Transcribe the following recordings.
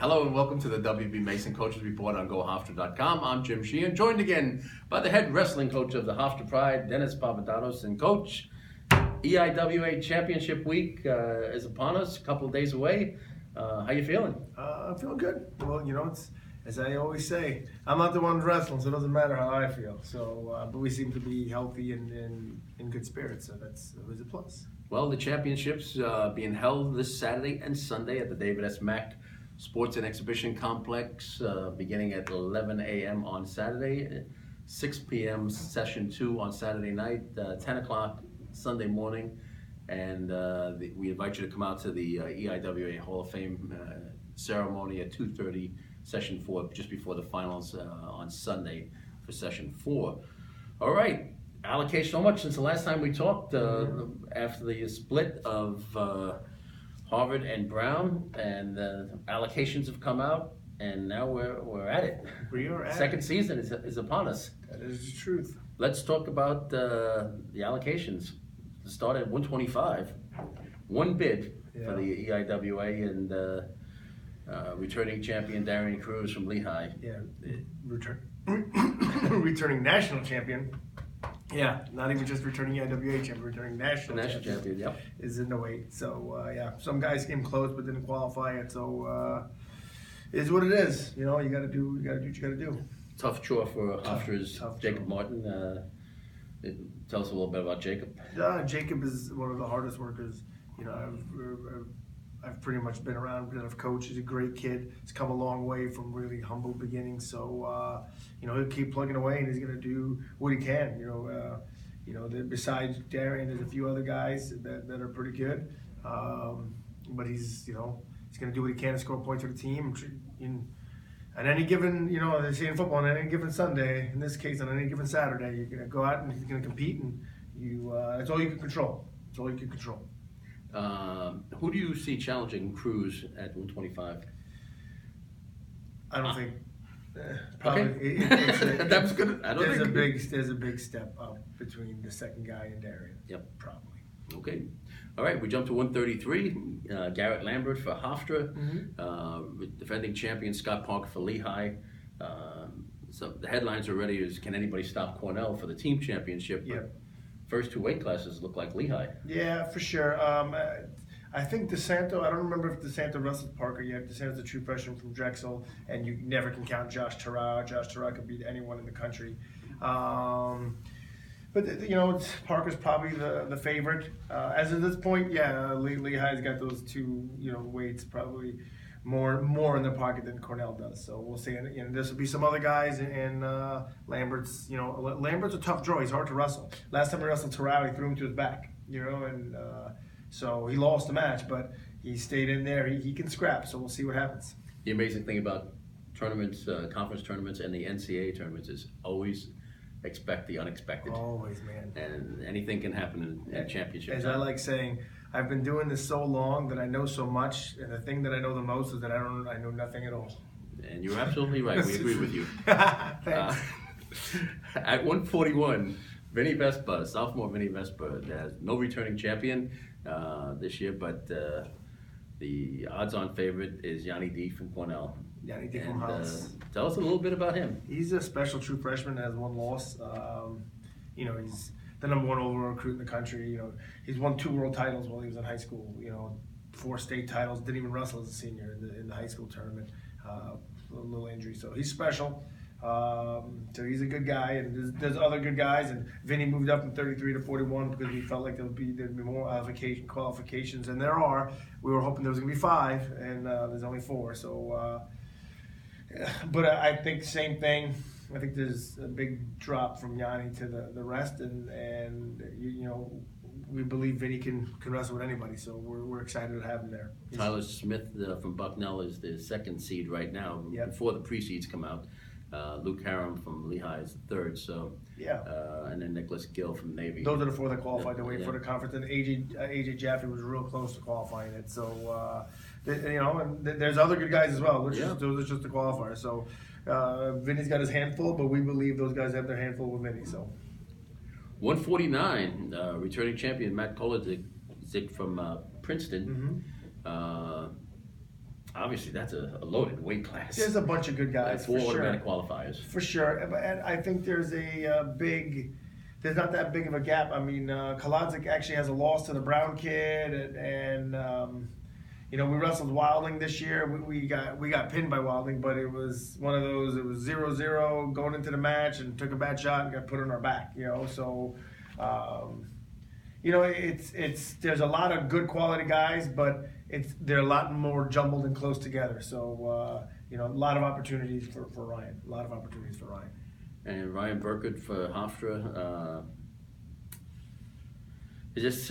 Hello and welcome to the WB Mason Coaches Report on GoHofstra.com. I'm Jim Sheehan, joined again by the head wrestling coach of the Hofstra Pride, Dennis Papadatos. And Coach, EIWA Championship Week is upon us, a couple of days away. How you feeling? I'm feeling good. Well, it's as I always say, I'm not the one wrestling, so it doesn't matter how I feel. So, but we seem to be healthy and in good spirits, so that's always a plus. Well, the championships being held this Saturday and Sunday at the David S. Mack Sports and Exhibition Complex, beginning at 11 a.m. on Saturday, 6 p.m. session 2 on Saturday night, 10 o'clock Sunday morning, and we invite you to come out to the EIWA Hall of Fame ceremony at 2:30, session 4, just before the finals on Sunday for session 4. All right, allocation so much since the last time we talked after the split of Harvard and Brown, and allocations have come out, and now we're at it. We are at Second season is upon us. That is the truth. Let's talk about the allocations. To start at 125, one bid for the EIWA, and returning champion Darian Cruz from Lehigh. Yeah, returning national champion. Yeah, not even just returning EIWA champion, returning national champion. Yep. Is in the weight. So some guys came close but didn't qualify it. So is what it is. You got to do what you got to do. Tough chore for Hofstra's Jacob chore. Martin. Tell us a little bit about Jacob. Jacob is one of the hardest workers. I've pretty much been around, been a coach. He's a great kid. He's come a long way from really humble beginnings. So, he'll keep plugging away, and he's going to do what he can. Besides Darian, there's a few other guys that are pretty good. But he's going to do what he can to score points for the team. On any given, they say in football, on any given Sunday, in this case, on any given Saturday, you're going to go out and you're going to compete, and that's all you can control. That's all you can control. Who do you see challenging Cruz at 125? I don't think. Probably. Okay. That's good. There's a big step up between the second guy and Darian. Yep. Probably. Okay. All right. We jump to 133. Garrett Lambert for Hofstra. Defending champion Scott Parker for Lehigh. So the headlines already is, can anybody stop Cornell for the team championship? Yep. First two weight classes look like Lehigh. Yeah, for sure. I think DeSanto, I don't remember if DeSanto wrestled Parker yet. DeSanto's a true freshman from Drexel, and you never can count Josh Terrell. Josh Terrell could beat anyone in the country. But Parker's probably the favorite. As of this point, Lehigh's got those two, weights probably more in their pocket than Cornell does. So we'll see. And this will be some other guys, and Lambert's, Lambert's a tough draw. He's hard to wrestle. Last time he wrestled Terrell, he threw him to his back, and so he lost the match, but he stayed in there. He can scrap, so we'll see what happens. The amazing thing about tournaments, conference tournaments, and the NCAA tournaments is always expect the unexpected. Always, man. And anything can happen in a championship. As I like saying, I've been doing this so long that I know so much, and the thing that I know the most is that I know nothing at all. And you're absolutely right. We agree with you. Thanks. At 141, Vinny Vespa, sophomore Vinny Vespa, has no returning champion this year, but the odds-on favorite is Yanni D from Cornell. Yanni D from House. Tell us a little bit about him. He's a special true freshman that has one loss. He's the number one overall recruit in the country. He's won 2 world titles while he was in high school. 4 state titles. Didn't even wrestle as a senior in the high school tournament. A little injury, so he's special. So he's a good guy, and there's other good guys. And Vinny moved up from 33 to 41 because we felt like there'd be more qualifications, and there are. We were hoping there was going to be 5, and there's only 4. So, but I think same thing. I think there's a big drop from Yanni to the rest, and we believe Vinny can wrestle with anybody, so we're excited to have him there. Tyler Smith from Bucknell is the 2nd seed right now. Yep. Before the pre-seeds come out. Luke Harum from Lehigh is the 3rd, so and then Nicholas Gill from Navy. Those are the 4 that qualified to wait for the conference, and AJ Jaffe was real close to qualifying it. So and there's other good guys as well. Those are just the qualifiers. So Vinny's got his handful, but we believe those guys have their handful with Vinny. So 149, returning champion Matt Kolodzik from Princeton. Obviously, that's a loaded weight class. There's a bunch of good guys. Four for automatic sure. qualifiers. For sure, and I think there's there's not that big of a gap. I mean, Kolodzik actually has a loss to the Brown kid, and we wrestled Wilding this year. We got pinned by Wilding, but it was one of those. It was 0-0 going into the match, and took a bad shot and got put on our back. So. It's there's a lot of good quality guys, but they're a lot more jumbled and close together. So a lot of opportunities for Ryan. A lot of opportunities for Ryan. And Ryan Burkett for Hofstra. Is this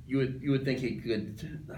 you would think he could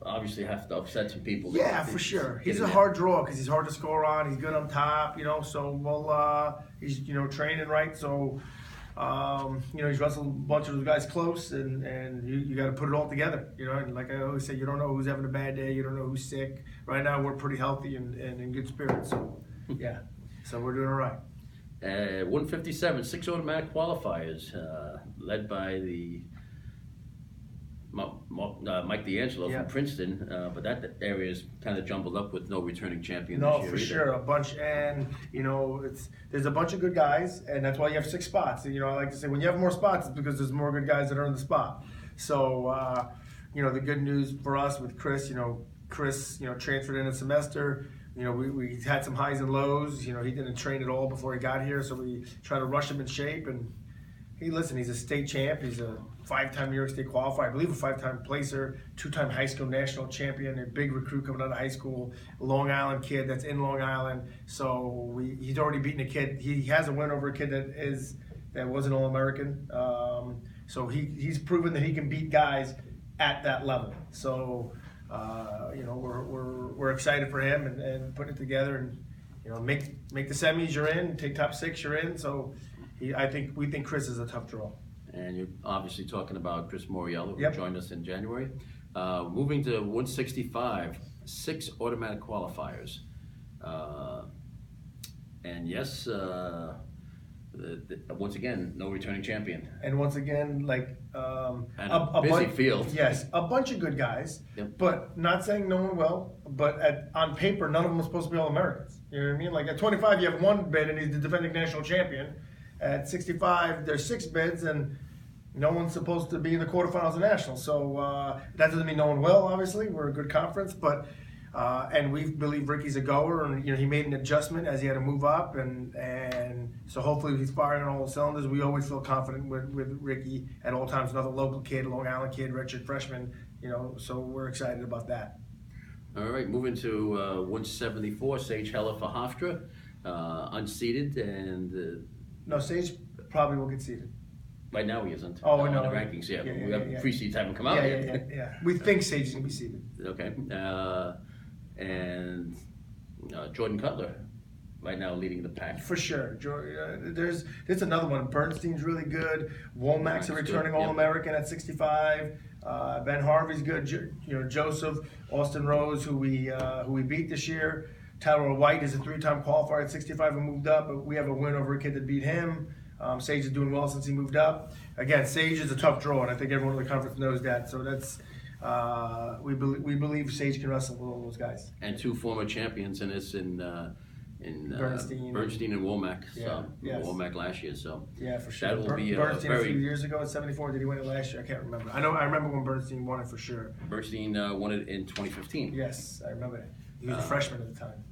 obviously have to upset some people? Yeah, for sure. He's a hard draw because he's hard to score on. He's good on top. So he's training right. So. He's wrestled a bunch of those guys close, and you got to put it all together. And like I always say, you don't know who's having a bad day, you don't know who's sick. Right now, we're pretty healthy and in good spirits. So, yeah, so we're doing all right. 157, 6 automatic qualifiers, led by the Mike D'Angelo from Princeton, but that area is kind of jumbled up with no returning champion this year. No, for sure, a bunch, and there's a bunch of good guys, and that's why you have 6 spots. I like to say when you have more spots, it's because there's more good guys that are in the spot. So, the good news for us with Chris, Chris, transferred in a semester. We had some highs and lows. He didn't train at all before he got here, so we tried to rush him in shape. And he's a state champ. He's a 5-time New York State qualifier, I believe a 5-time placer, 2-time high school national champion, a big recruit coming out of high school, Long Island kid that's in Long Island. So he's already beaten a kid. He has a win over a kid that was an All-American. So he's proven that he can beat guys at that level. So we're excited for him and putting it together and make the semis, you're in, take top 6, you're in. So we think Chris is a tough draw. And you're obviously talking about Chris Moriello, who joined us in January. Moving to 165, 6 automatic qualifiers. And yes, once again, no returning champion. And once again, and a busy field. Yes, a bunch of good guys, but not saying no one will. But on paper, none of them are supposed to be All-Americans. You know what I mean? Like at 25, you have 1 bid, and he's the defending national champion. At 65, there's 6 bids, and no one's supposed to be in the quarterfinals of nationals. So that doesn't mean no one will, obviously. We're a good conference, but and we believe Ricky's a goer, and he made an adjustment as he had to move up, and so hopefully he's firing on all cylinders. We always feel confident with Ricky at all times. Another local kid, Long Island kid, redshirt freshman, so we're excited about that. All right, moving to 174, Sage Heller for Hofstra, unseeded, and no, Sage probably will get seeded. Right now he isn't. Oh, no. No. The rankings, we have pre-seeds haven't come out yet. Yeah. We think Sage is going to be seeded. Okay. And Jordan Cutler, right now leading the pack. For sure. There's another one. Bernstein's really good. Womack's a returning All-American at 65. Ben Harvey's good. Joseph, Austin Rose, who we beat this year. Tyler White is a 3-time qualifier at 65 and moved up, but we have a win over a kid that beat him. Sage is doing well since he moved up. Again, Sage is a tough draw, and I think everyone in the conference knows that. So that's we believe Sage can wrestle with all those guys. And 2 former champions in this in Bernstein and Womack. Womack last year. So yeah, for sure. That will be Bernstein a few years ago at 74. Did he win it last year? I can't remember. I remember when Bernstein won it for sure. Bernstein won it in 2015. Yes, I remember that. He was a freshman at the time.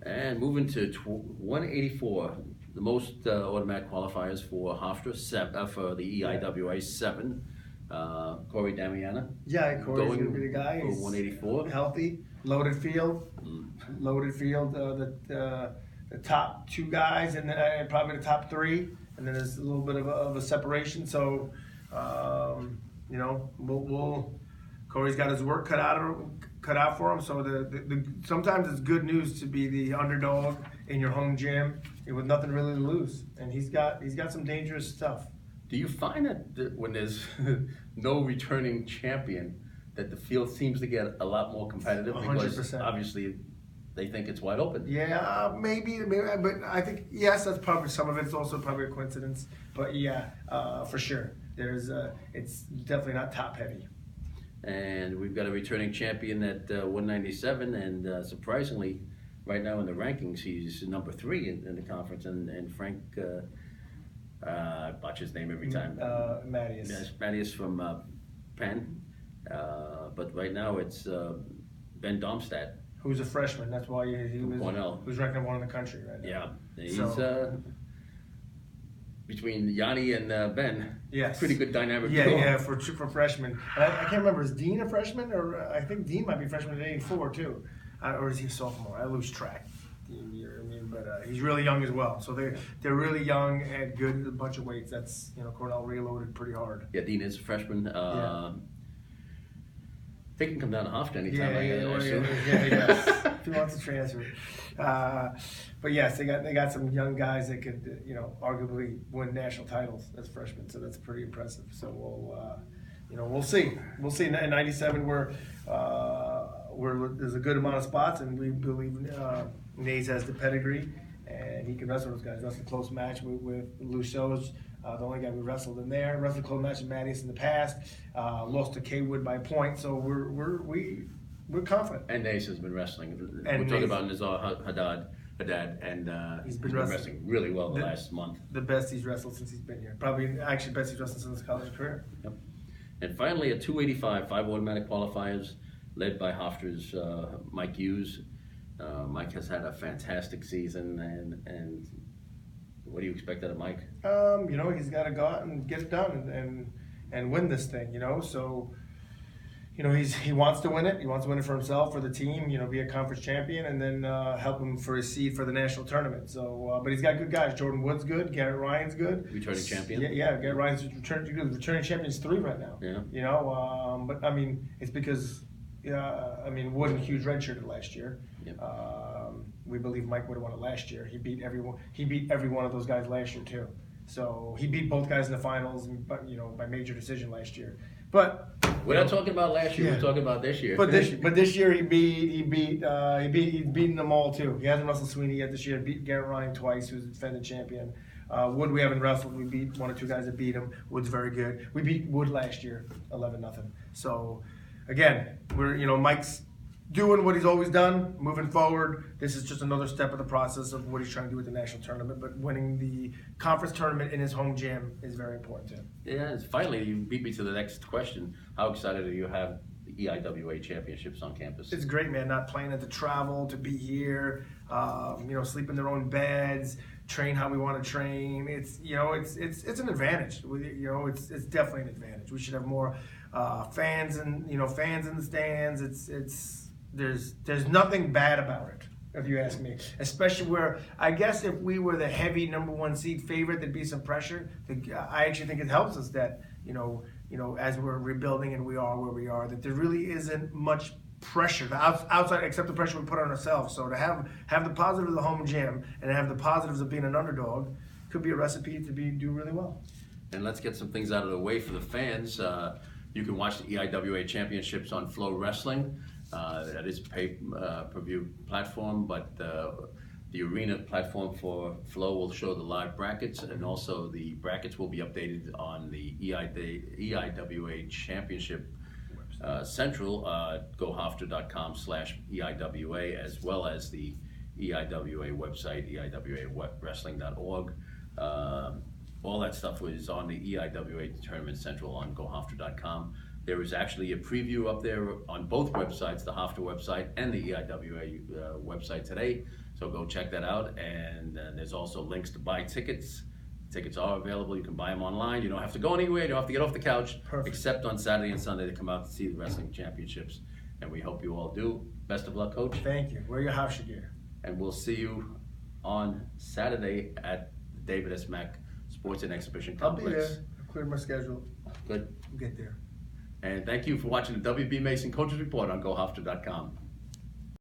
And moving to 184, the most automatic qualifiers for Hofstra, for the EIWA 7. Corey Damiana. Yeah, Corey's going to be the guy. He's 184. Healthy, loaded field. The top 2 guys, and then probably the top 3, and then there's a little bit of a separation. So, Corey's got his work cut out for him. So sometimes it's good news to be the underdog in your home gym with nothing really to lose, and he's got some dangerous stuff. Do you find that when there's no returning champion, that the field seems to get a lot more competitive? 100%. Because obviously they think it's wide open. Yeah, maybe, but I think yes, that's probably some of it. It's also probably a coincidence, but yeah, for sure, it's definitely not top heavy. And we've got a returning champion at 197, and surprisingly, right now in the rankings, he's number 3 in the conference, and Frank, I botch his name every time. Mattias. Yes, Mattias from Penn, but right now it's Ben Domstadt. Who's a freshman, that's why he was Cornell. who's ranked number 1 in the country right now. Yeah, he's between Yanni and Ben. Yes. Pretty good dynamic. Yeah, for freshmen. And I can't remember, is Dean a freshman? Or I think Dean might be a freshman at 84 too. Or is he a sophomore? I lose track. But he's really young as well. So they're really young and good, a bunch of weights. That's, Cornell reloaded pretty hard. Yeah, Dean is a freshman. They can come down to Hofstra anytime. Yeah. If he wants to transfer. But yes, they got some young guys that could, arguably win national titles as freshmen. So that's pretty impressive. So we'll see. We'll see. In 97, there's a good amount of spots, and we believe Nays has the pedigree, and he can wrestle those guys. Wrestled a close match with Luceau's. The only guy we wrestled in there. Wrestled a close match with Mattias in the past. Lost to K-Wood by a point. So we're confident. And Nace has been wrestling. And we're talking about Nizar Haddad, and he's been wrestling really well the last month. The best he's wrestled since he's been here. Probably actually best he's wrestled since his college career. Yep. And finally, at 285, 5 automatic qualifiers, led by Hofstra's Mike Hughes. Mike has had a fantastic season, and what do you expect out of Mike? He's got to go out and get it done and win this thing. So, he wants to win it. He wants to win it for himself, for the team. Be a conference champion, and then help him for his seed for the national tournament. So, but he's got good guys. Jordan Wood's good. Garrett Ryan's good. Returning champion. Yeah. Garrett Ryan's returning champion is 3 right now. Yeah. But it's because. Wood and Hughes redshirted last year. Yep. We believe Mike would have won it last year. He beat everyone. He beat every one of those guys last year too. So he beat both guys in the finals, but by major decision last year. But we're not talking about last year. Yeah. We're talking about this year. But this year he's beaten them all too. He hasn't wrestled Sweeney yet this year. Beat Garrett Ryan twice, who's the defending champion. Wood we haven't wrestled. We beat 1 or 2 guys that beat him. Wood's very good. We beat Wood last year, 11-0. So. Again, Mike's doing what he's always done, moving forward. This is just another step of the process of what he's trying to do with the national tournament. But winning the conference tournament in his home gym is very important to him. Yeah, finally, you beat me to the next question. How excited are you to have the EIWA championships on campus? It's great, man. Not planning to travel, to be here, sleep in their own beds, train how we want to train. It's an advantage. It's definitely an advantage. We should have more fans and fans in the stands. There's nothing bad about it, if you ask me. Especially where I guess if we were the heavy number 1 seed favorite, there'd be some pressure. I actually think it helps us that as we're rebuilding and we are where we are, that there really isn't much pressure outside except the pressure we put on ourselves. So to have the positives of the home gym and have the positives of being an underdog could be a recipe to do really well. And let's get some things out of the way for the fans. You can watch the EIWA championships on Flow Wrestling. That is a pay-per-view platform, but the arena platform for Flow will show the live brackets, and also the brackets will be updated on the EIWA Championship Central, gohofstra.com/EIWA, as well as the EIWA website, eiwawrestling.org. All that stuff was on the EIWA Tournament Central on gohofstra.com. There is actually a preview up there on both websites, the Hofstra website and the EIWA website today. So go check that out. And there's also links to buy tickets. Tickets are available. You can buy them online. You don't have to go anywhere. You don't have to get off the couch. Perfect. Except on Saturday and Sunday to come out to see the wrestling championships. And we hope you all do. Best of luck, Coach. Thank you. Wear your Hofstra gear. And we'll see you on Saturday at the David S. Mack Sports and Exhibition Complex. I'll be there. I'll clear my schedule. Good. We'll get there. And thank you for watching the WB Mason Coaches Report on GoHofstra.com.